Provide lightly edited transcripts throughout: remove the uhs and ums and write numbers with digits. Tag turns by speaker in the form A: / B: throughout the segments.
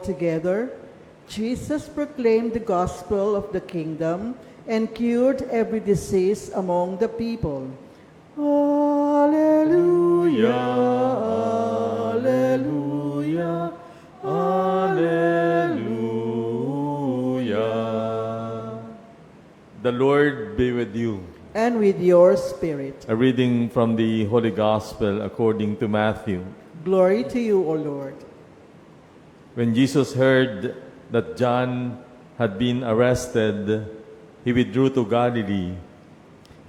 A: together, Jesus proclaimed the gospel of the kingdom and cured every disease among the people. Alleluia, alleluia, alleluia.
B: The Lord be with you.
A: And with your spirit.
B: A reading from the Holy Gospel according to Matthew.
A: Glory to you, O Lord.
B: When Jesus heard that John had been arrested, he withdrew to Galilee.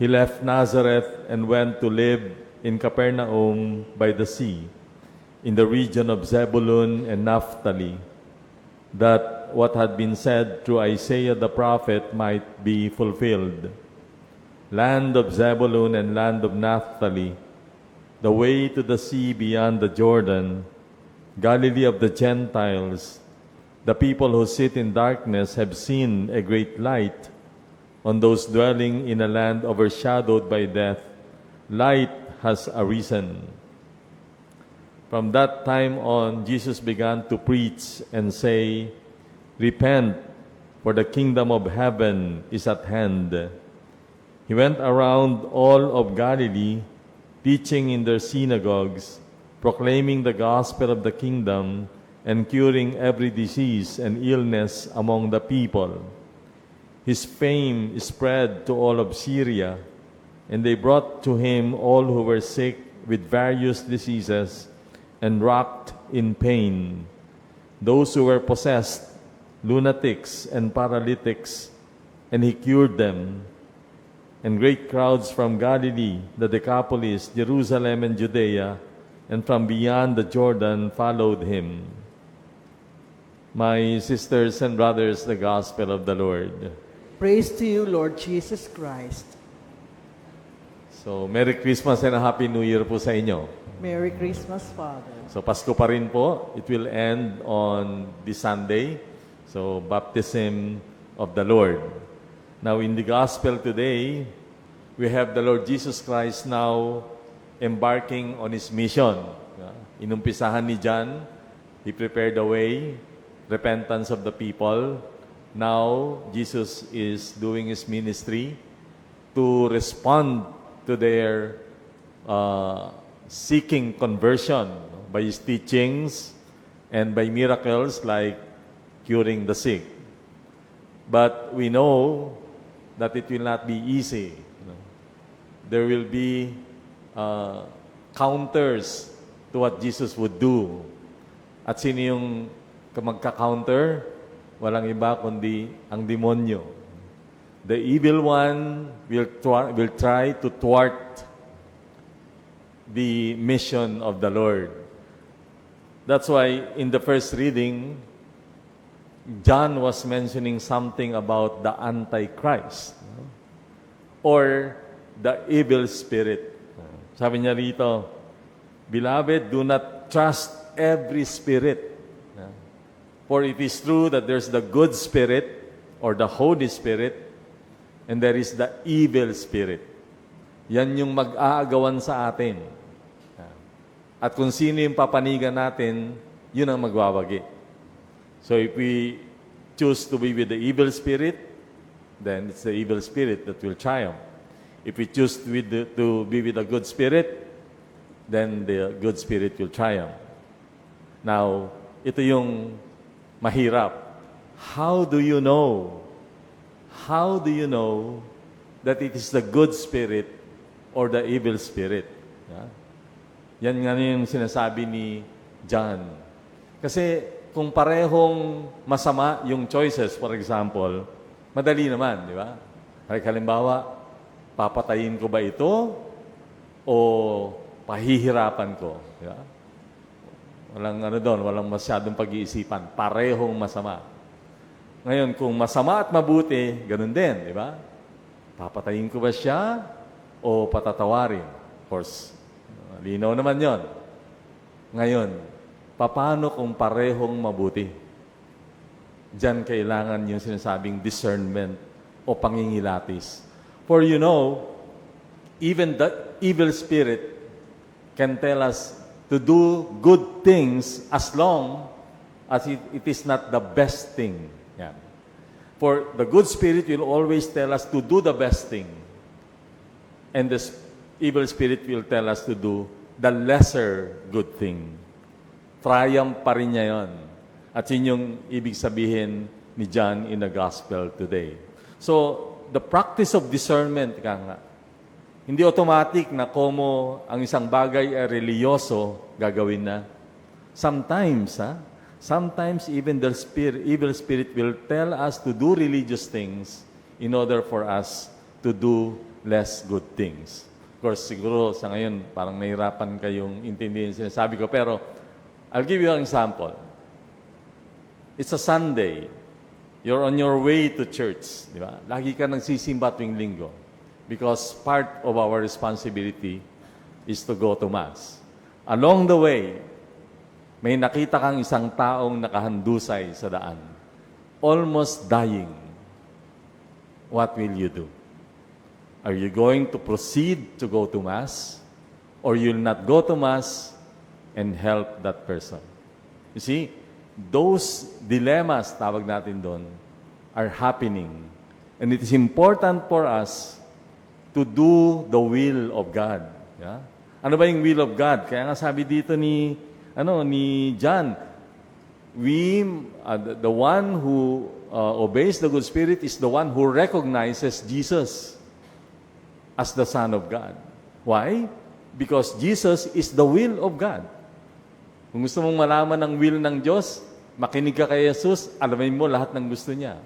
B: He left Nazareth and went to live in Capernaum by the sea, in the region of Zebulun and Naphtali, that what had been said through Isaiah the prophet might be fulfilled. Land of Zebulun and land of Naphtali, the way to the sea beyond the Jordan, Galilee of the Gentiles, the people who sit in darkness have seen a great light. On those dwelling in a land overshadowed by death, light has arisen. From that time on, Jesus began to preach and say, "Repent, for the kingdom of heaven is at hand." He went around all of Galilee, teaching in their synagogues, proclaiming the gospel of the kingdom, and curing every disease and illness among the people. His fame spread to all of Syria, and they brought to him all who were sick with various diseases and racked in pain, those who were possessed, lunatics and paralytics, and he cured them. And great crowds from Galilee, the Decapolis, Jerusalem, and Judea, and from beyond the Jordan followed him. My sisters and brothers, the gospel of the Lord.
A: Praise to you, Lord Jesus Christ.
B: So, Merry Christmas and a Happy New Year po sa inyo.
A: Merry Christmas, Father.
B: So, Pasko pa rin po. It will end on this Sunday. So, Baptism of the Lord. Now, in the Gospel today, we have the Lord Jesus Christ now embarking on His mission. Inumpisahan ni John, He prepared the way, repentance of the people. Now, Jesus is doing His ministry to respond to their seeking conversion by His teachings and by miracles like curing the sick. But we know that it will not be easy. There will be counters to what Jesus would do. At sino yung magka-counter? Walang iba kundi ang demonyo. The evil one will try to thwart the mission of the Lord. That's why in the first reading, John was mentioning something about the Antichrist or the evil spirit. Sabi niya rito, "Beloved, do not trust every spirit. For it is true that there's the good spirit or the Holy Spirit and there is the evil spirit." Yan yung mag-aagawan sa atin. At kung sino yung papanigan natin, yun ang magwawagi. So if we choose to be with the evil spirit, then it's the evil spirit that will triumph. If we choose to be with the good spirit, then the good spirit will triumph. Now, ito yung mahirap. How do you know? How do you know that it is the good spirit or the evil spirit? Yan nga yung sinasabi ni John. Kasi kung parehong masama yung choices, for example, madali naman, di ba? Halimbawa, papatayin ko ba ito o pahihirapan ko? Di ba? Walang masyadong pag-iisipan. Parehong masama. Ngayon, kung masama at mabuti, ganun din, di ba? Papatayin ko ba siya o patatawarin? Of course, linaw naman yon. Ngayon, paano kung parehong mabuti? Diyan kailangan yung sinasabing discernment o pangingilatis. For you know, even the evil spirit can tell us to do good things as long as it is not the best thing. Yan. For the good spirit will always tell us to do the best thing. And the evil spirit will tell us to do the lesser good thing. Triumph pa rin niya yun. At yun yung ibig sabihin ni John in the gospel today. So, the practice of discernment, hindi automatic na como ang isang bagay ay religyoso, gagawin na. Sometimes even the evil spirit will tell us to do religious things in order for us to do less good things. Of course, siguro sa ngayon, parang nahirapan kayong intindihin sinasabi ko, pero I'll give you an example. It's a Sunday. You're on your way to church, di ba? Lagi ka nagsisimba tuwing linggo because part of our responsibility is to go to Mass. Along the way, may nakita kang isang taong nakahandusay sa daan, almost dying. What will you do? Are you going to proceed to go to Mass? Or you'll not go to Mass and help that person? You see, those dilemmas, tawag natin doon, are happening. And it is important for us to do the will of God. Yeah? Ano ba yung will of God? Kaya nga sabi dito ni John, the one who obeys the good spirit is the one who recognizes Jesus as the Son of God. Why? Because Jesus is the will of God. Kung gusto mong malaman ang will ng Diyos, makinig ka kay Jesus, alamin mo lahat ng gusto niya.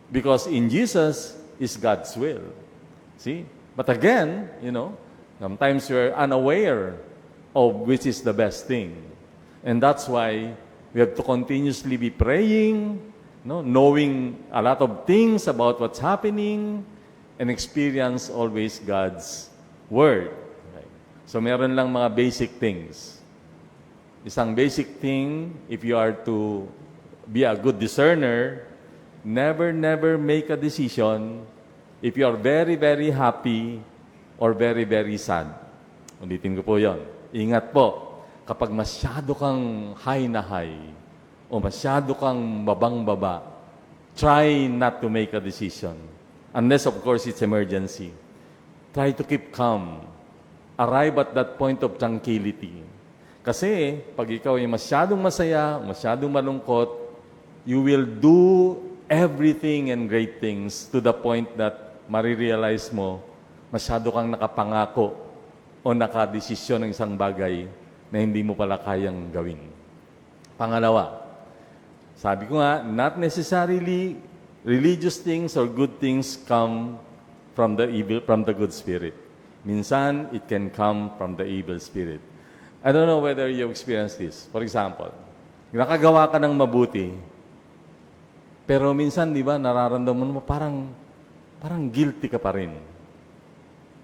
B: Because in Jesus is God's will. See? But again, sometimes we're unaware of which is the best thing. And that's why we have to continuously be praying, knowing a lot of things about what's happening, and experience always God's Word. Okay. So meron lang mga basic things. Isang basic thing, if you are to be a good discerner, never make a decision if you are very, very happy or very, very sad. Ulitin ko po yon. Ingat po, kapag masyado kang high na high o masyado kang babang-baba, try not to make a decision. Unless, of course, it's emergency. Try to keep calm. Arrive at that point of tranquility. Kasi, pag ikaw ay masyadong masaya, masyadong malungkot, you will do everything and great things to the point that marirealize mo, masyado kang nakapangako o nakadesisyon ng isang bagay na hindi mo pala kayang gawin. Pangalawa, sabi ko nga, not necessarily religious things or good things come from the good spirit. Minsan, it can come from the evil spirit. I don't know whether you experienced this. For example, nakagawa ka ng mabuti, pero minsan, di ba, nararamdaman mo parang guilty ka pa rin.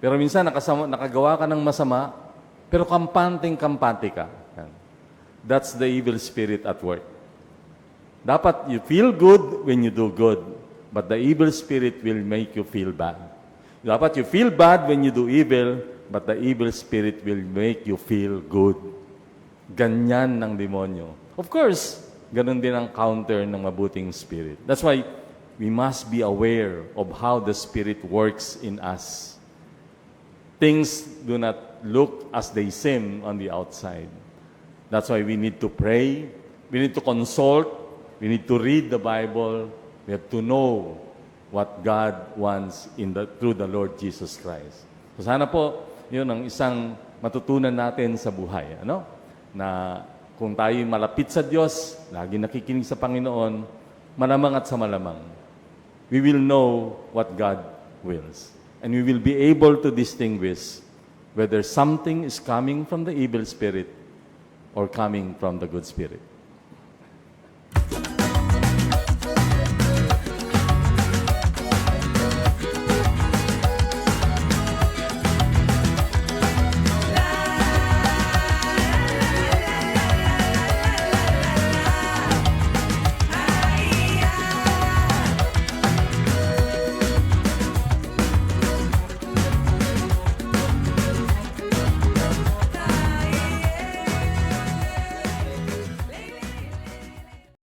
B: Pero minsan, nakagawa ka ng masama, pero kampante ka. That's the evil spirit at work. Dapat you feel good when you do good, but the evil spirit will make you feel bad. Dapat you feel bad when you do evil, but the evil spirit will make you feel good. Ganyan ng demonyo. Of course, ganun din ang counter ng mabuting spirit. That's why we must be aware of how the spirit works in us. Things do not look as they seem on the outside. That's why we need to pray, we need to consult, we need to read the Bible, we have to know what God wants through the Lord Jesus Christ. So sana po, yun ang isang matutunan natin sa buhay. Na kung tayo malapit sa Diyos, lagi nakikinig sa Panginoon, malamang at sa malamang, we will know what God wills. And we will be able to distinguish whether something is coming from the evil spirit or coming from the good spirit.